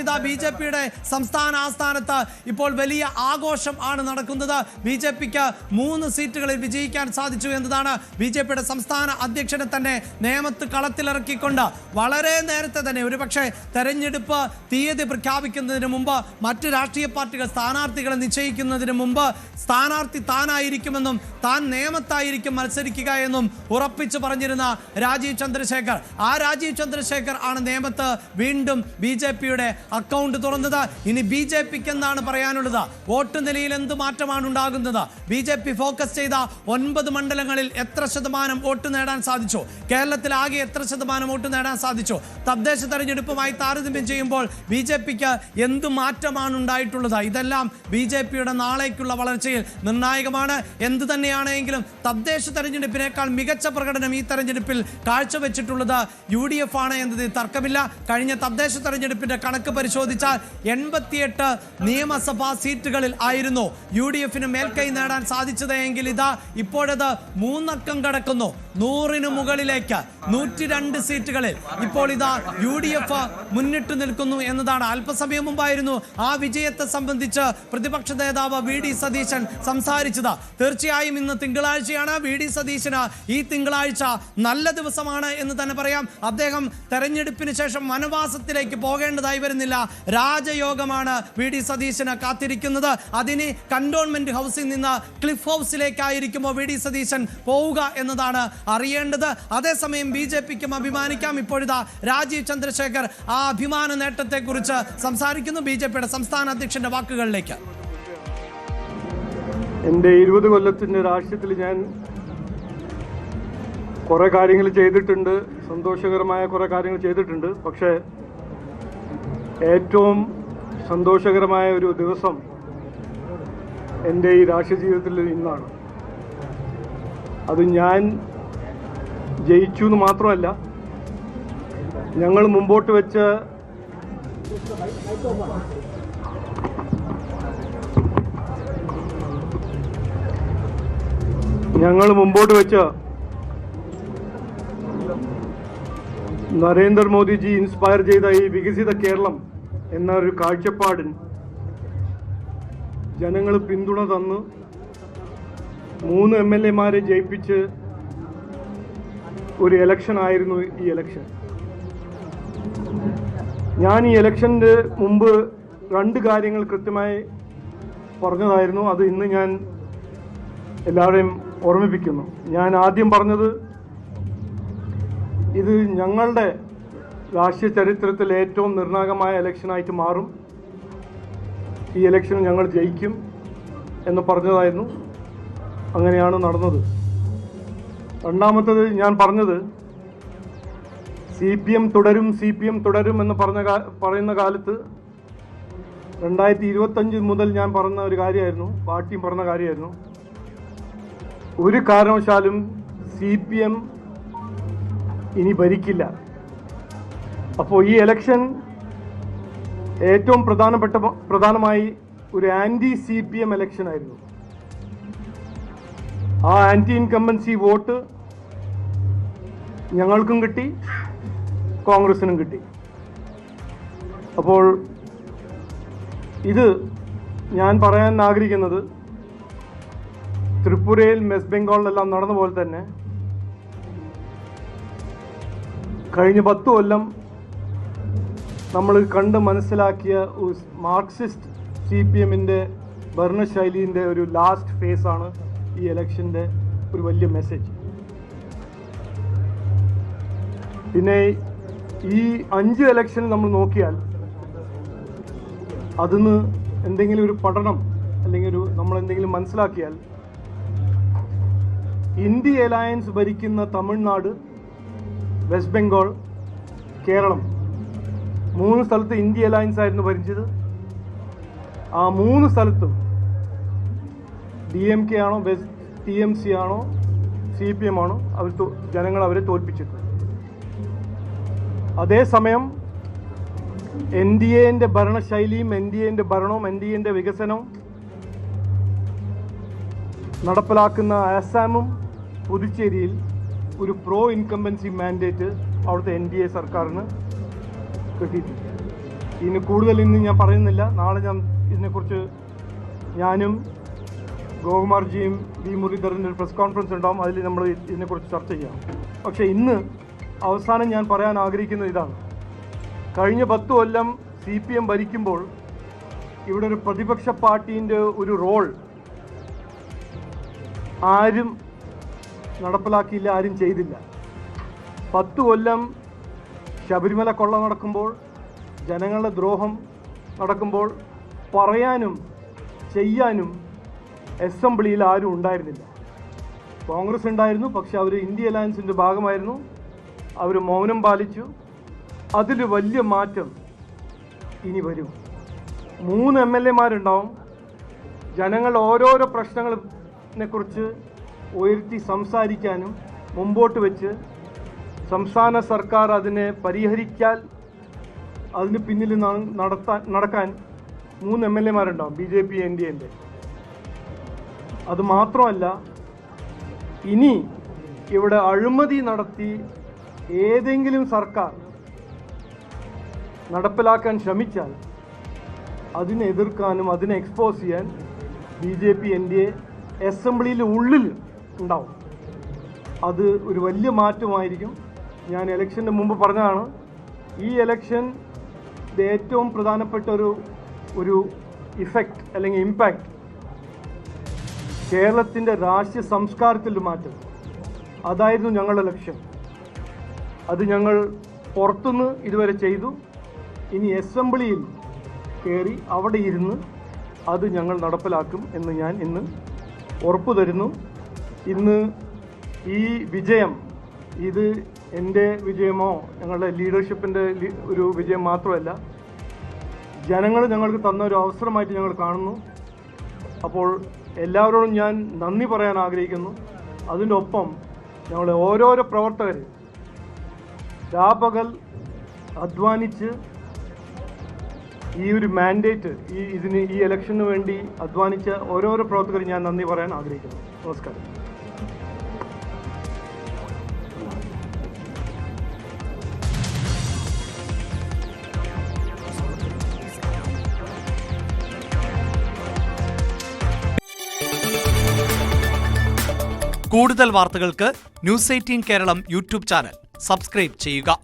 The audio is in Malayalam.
ഇതാ BJP-യുടെ സംസ്ഥാന ആസ്ഥാനത്ത് ഇപ്പോൾ വലിയ ആഘോഷം ആണ് നടക്കുന്നത്. BJP-ക്ക് 3 സീറ്റുകളിൽ വിജയിക്കാൻ സാധിച്ചു എന്നതാണ് BJP-യുടെ സംസ്ഥാന അധ്യക്ഷനെ തന്നെ നേമത്ത് കളത്തിലിറക്കിക്കൊണ്ട് വളരെ നേരത്തെ തന്നെ, ഒരുപക്ഷെ തെരഞ്ഞെടുപ്പ് തീയതി പ്രഖ്യാപിക്കുന്നതിന് മുമ്പ്, മറ്റ് രാഷ്ട്രീയ പാർട്ടികൾ സ്ഥാനാർത്ഥികളെ നിശ്ചയിക്കുന്നതിന് മുമ്പ് സ്ഥാനാർത്ഥി താനായിരിക്കുമെന്നും താൻ നേമത്തായിരിക്കും മത്സരിക്കുക എന്നും ഉറപ്പിച്ചു പറഞ്ഞിരുന്ന രാജീവ് ചന്ദ്രശേഖർ, ആ രാജീവ് ചന്ദ്രശേഖർ ആണ് നേമത്ത് വീണ്ടും BJP-യുടെ അക്കൗണ്ട് തുറന്നത്. ഇനി BJP-ക്ക് എന്താണ് പറയാനുള്ളത്? വോട്ട് നിലയിൽ എന്ത് മാറ്റമാണ് ഉണ്ടാകുന്നത്? BJP ഫോക്കസ് ചെയ്ത 9 മണ്ഡലങ്ങളിൽ എത്ര ശതമാനം വോട്ട് നേടാൻ സാധിച്ചു? കേരളത്തിൽ ആകെ എത്ര ശതമാനം വോട്ട് നേടാൻ സാധിച്ചു? തദ്ദേശ തെരഞ്ഞെടുപ്പുമായി താരതമ്യം ചെയ്യുമ്പോൾ BJP-ക്ക് എന്ത് മാറ്റമാണ് ഉണ്ടായിട്ടുള്ളത്? ഇതെല്ലാം BJP-യുടെ നാളേക്കുള്ള വളർച്ചയിൽ നിർണായകമാണ്. എന്ത് തന്നെയാണെങ്കിലും തദ്ദേശ തെരഞ്ഞെടുപ്പിനേക്കാൾ മികച്ച പ്രകടനം ഈ തെരഞ്ഞെടുപ്പിൽ കാഴ്ചവെച്ചിട്ടുള്ളത് UDF ആണ് എന്നതിൽ തർക്കമില്ല. കഴിഞ്ഞ തദ്ദേശ തെരഞ്ഞെടുപ്പിന്റെ കണക്ക് പരിശോധിച്ചാൽ 88 നിയമസഭാ സീറ്റുകളിൽ ആയിരുന്നു UDF-ന് മേൽക്കൈ നേടാൻ സാധിച്ചത് എങ്കിൽ ഇതാ ഇപ്പോഴത് 3 അക്കം കടക്കുന്നു. 100-ന് മുകളിലേക്ക് 102 സീറ്റുകളിൽ ഇപ്പോൾ ഇതാ UDF മുന്നിട്ട് നിൽക്കുന്നു എന്നതാണ്. അല്പസമയം മുമ്പായിരുന്നു ആ വിജയത്തെ സംബന്ധിച്ച് പ്രതിപക്ഷ നേതാവ് VD സതീശൻ സംസാരിച്ചത്. തീർച്ചയായും ഇന്ന് തിങ്കളാഴ്ചയാണ്. VD സതീശന് ഈ തിങ്കളാഴ്ച നല്ല ദിവസമാണ് എന്ന് തന്നെ പറയാം. അദ്ദേഹം തെരഞ്ഞെടുപ്പിന് ശേഷം വനവാസത്തിലേക്ക് പോകേണ്ടതായി വരുന്നില്ല. രാജയോഗമാണ് VD സതീശന് കാത്തിരിക്കുന്നത്. അതിന് കന്റോൺമെന്റ് ഹൗസിൽ നിന്ന് ക്ലിഫ് ഹൗസിലേക്കായിരിക്കുമോ VD സതീശൻ പോവുക എന്നതാണ് അറിയേണ്ടത്. അതേസമയം BJP-ക്കും അഭിമാനിക്കാം. ഇപ്പോഴിതാ രാജീവ് ചന്ദ്രശേഖർ ആ അഭിമാന നേട്ടത്തെ കുറിച്ച് സംസാരിക്കുന്നു. BJP-യുടെ സംസ്ഥാന അധ്യക്ഷന്റെ വാക്കുകളിലേക്ക്. എൻ്റെ 20 കൊല്ലത്തിൻ്റെ രാഷ്ട്രീയത്തിൽ ഞാൻ കുറേ കാര്യങ്ങൾ ചെയ്തിട്ടുണ്ട്, സന്തോഷകരമായ കുറേ കാര്യങ്ങൾ ചെയ്തിട്ടുണ്ട്. പക്ഷേ ഏറ്റവും സന്തോഷകരമായ ഒരു ദിവസം എൻ്റെ ഈ രാഷ്ട്രീയ ജീവിതത്തിൽ ഇന്നാണ്. അത് ഞാൻ ജയിച്ചു എന്ന് മാത്രമല്ല, ഞങ്ങൾ മുമ്പോട്ട് വെച്ച നരേന്ദ്രമോദിജി ഇൻസ്പയർ ചെയ്ത ഈ വികസിത കേരളം എന്ന ഒരു കാഴ്ചപ്പാടിന് ജനങ്ങൾ പിന്തുണ തന്ന് 3 MLA-മാരെ ജയിപ്പിച്ച് ഒരു ഇലക്ഷൻ ആയിരുന്നു ഈ ഇലക്ഷൻ. ഞാൻ ഈ ഇലക്ഷൻ്റെ മുമ്പ് 2 കാര്യങ്ങൾ കൃത്യമായി പറഞ്ഞതായിരുന്നു. അത് ഇന്ന് ഞാൻ എല്ലാവരെയും ഓർമ്മിപ്പിക്കുന്നു. ഞാൻ ആദ്യം പറഞ്ഞത്, ഇത് ഞങ്ങളുടെ രാഷ്ട്രീയ ചരിത്രത്തിൽ ഏറ്റവും നിർണായകമായ ഇലക്ഷനായിട്ട് മാറും, ഈ ഇലക്ഷൻ ഞങ്ങൾ ജയിക്കും എന്ന് പറഞ്ഞതായിരുന്നു. അങ്ങനെയാണ് നടന്നത്. രണ്ടാമത്തത് ഞാൻ പറഞ്ഞത്, CPM തുടരും എന്ന് പറയുന്ന കാലത്ത് 2025 മുതൽ ഞാൻ പറഞ്ഞ ഒരു കാര്യമായിരുന്നു, പാർട്ടിയും പറഞ്ഞ കാര്യമായിരുന്നു, ഒരു കാരണവശാലും CPM ഇനി ഭരിക്കില്ല. അപ്പോൾ ഈ ഇലക്ഷൻ ഏറ്റവും പ്രധാനമായി ഒരു ആൻറ്റി CPM ഇലക്ഷൻ ആയിരുന്നു. ആ ആൻറ്റി ഇൻകംബൻസി വോട്ട് ഞങ്ങൾക്കും കിട്ടി, കോൺഗ്രസിനും കിട്ടി. അപ്പോൾ ഇത് ഞാൻ പറയാൻ ആഗ്രഹിക്കുന്നത്, ത്രിപുരയിൽ വെസ്റ്റ് ബംഗാളിലെല്ലാം നടന്ന പോലെ തന്നെ കഴിഞ്ഞ 10 കൊല്ലം നമ്മൾ കണ്ട് മനസ്സിലാക്കിയ മാർക്സിസ്റ്റ് CPM-ന്റെ ഭരണശൈലിൻ്റെ ഒരു ലാസ്റ്റ് ഫേസാണ് ഈ ഇലക്ഷൻ്റെ ഒരു വലിയ മെസ്സേജ്. പിന്നെ ഈ 5 ഇലക്ഷൻ നമ്മൾ നോക്കിയാൽ അതിന് എന്തെങ്കിലും ഒരു പഠനം അല്ലെങ്കിൽ നമ്മൾ എന്തെങ്കിലും മനസ്സിലാക്കിയാൽ, ഇന്ത്യ അലയൻസ് ഭരിക്കുന്ന തമിഴ്നാട്, വെസ്റ്റ് ബംഗാൾ, കേരളം 3 സ്ഥലത്ത് ഇന്ത്യ അലയൻസ് ആയിരുന്നു ഭരിച്ചത്. ആ 3 സ്ഥലത്തും DMK ആണോ TMC ആണോ CPM ആണോ ജനങ്ങൾ അവരെ തോൽപ്പിച്ചിട്ടുണ്ട്. അതേസമയം NDA-ന്റെ ഭരണശൈലിയും NDA-ന്റെ ഭരണവും NDA-ന്റെ വികസനവും നടപ്പിലാക്കുന്ന ആസാമും പുതുച്ചേരിയിൽ ഒരു പ്രോ ഇൻകംബൻസി മാൻഡേറ്റ് അവിടുത്തെ NDA സർക്കാരിന് കിട്ടിയിട്ടുണ്ട്. ഇനി കൂടുതൽ ഇന്ന് ഞാൻ പറയുന്നില്ല. നാളെ ഞാൻ ഇതിനെക്കുറിച്ച് ഞാനും ഗോകുമാർജിയും വി മുരളീധരൻ്റെ ഒരു പ്രസ് കോൺഫറൻസ് ഉണ്ടാവും. അതിൽ നമ്മൾ ഇതിനെക്കുറിച്ച് ചർച്ച ചെയ്യാം. പക്ഷേ ഇന്ന് അവസാനം ഞാൻ പറയാൻ ആഗ്രഹിക്കുന്നത് ഇതാണ്. കഴിഞ്ഞ 10 കൊല്ലം CPM ഭരിക്കുമ്പോൾ ഇവിടെ ഒരു പ്രതിപക്ഷ പാർട്ടീൻ്റെ ഒരു റോൾ ആരും നടപ്പിലാക്കിയില്ല, ആരും ചെയ്തില്ല. 10 കൊല്ലം ശബരിമല കൊള്ള നടക്കുമ്പോൾ, ജനങ്ങളുടെ ദ്രോഹം നടക്കുമ്പോൾ പറയാനും ചെയ്യാനും അസംബ്ലിയിൽ ആരും ഉണ്ടായിരുന്നില്ല. കോൺഗ്രസ് ഉണ്ടായിരുന്നു, പക്ഷെ അവർ ഇന്ത്യ അലയൻസിൻ്റെ ഭാഗമായിരുന്നു. അവർ മൗനം പാലിച്ചു. അതിൽ വലിയ മാറ്റം ഇനി വരും. 3 MLA-മാരുണ്ടാവും. ജനങ്ങൾ ഓരോരോ പ്രശ്നങ്ങളെക്കുറിച്ച് ഉയർത്തി സംസാരിക്കാനും മുമ്പോട്ട് വെച്ച് സംസ്ഥാന സർക്കാർ അതിനെ പരിഹരിക്കാൻ അതിന് പിന്നിൽ നടക്കാൻ 3 MLA-മാരുണ്ടാവും, BJP NDA-ൻ്റെ. അത് മാത്രമല്ല, ഇനി ഇവിടെ അഴിമതി നടത്തി ഏതെങ്കിലും സർക്കാർ നടപ്പിലാക്കാൻ ശ്രമിച്ചാൽ അതിനെ എതിർക്കാനും അതിനെ എക്സ്പോസ് ചെയ്യാൻ BJP NDA അസംബ്ലിയിൽ ഉള്ളിൽ ഉണ്ടാവും. അത് ഒരു വലിയ മാറ്റമായിരിക്കും. ഞാൻ ഇലക്ഷൻ്റെ മുമ്പ് പറഞ്ഞതാണ്, ഈ ഇലക്ഷൻ ഏറ്റവും പ്രധാനപ്പെട്ട ഒരു ഇഫക്റ്റ് അല്ലെങ്കിൽ ഇമ്പാക്റ്റ് കേരളത്തിൻ്റെ രാഷ്ട്രീയ സംസ്കാരത്തിൽ മാറ്റം. അതായിരുന്നു ഞങ്ങളുടെ ലക്ഷ്യം. അത് ഞങ്ങൾ പുറത്തുനിന്ന് ഇതുവരെ ചെയ്തു. ഇനി അസംബ്ലിയിൽ കയറി അവിടെ ഇരുന്ന് അത് ഞങ്ങൾ നടപ്പിലാക്കും എന്ന് ഞാൻ ഇന്ന് ഉറപ്പു തരുന്നു. ഇന്ന് ഈ വിജയം ഇത് എൻ്റെ വിജയമോ ഞങ്ങളുടെ ലീഡർഷിപ്പിൻ്റെ ഒരു വിജയം മാത്രമല്ല, ജനങ്ങൾ ഞങ്ങൾക്ക് തന്ന ഒരു അവസരമായിട്ട് ഞങ്ങൾ കാണുന്നു. അപ്പോൾ എല്ലാവരോടും ഞാൻ നന്ദി പറയാൻ ആഗ്രഹിക്കുന്നു. അതിൻ്റെ ഒപ്പം ഞങ്ങളെ ഓരോരോ പ്രവർത്തകർ രാപകൽ അധ്വാനിച്ച് ഈ ഒരു മാൻഡേറ്റ് ഈ ഇലക്ഷന് വേണ്ടി അധ്വാനിച്ച ഓരോരോ പ്രവർത്തകർ ഞാൻ നന്ദി പറയാൻ ആഗ്രഹിക്കുന്നു. നമസ്കാരം. കൂടുതൽ വാർത്തകൾക്ക് News 18 Keralam YouTube channel subscribe ചെയ്യുക.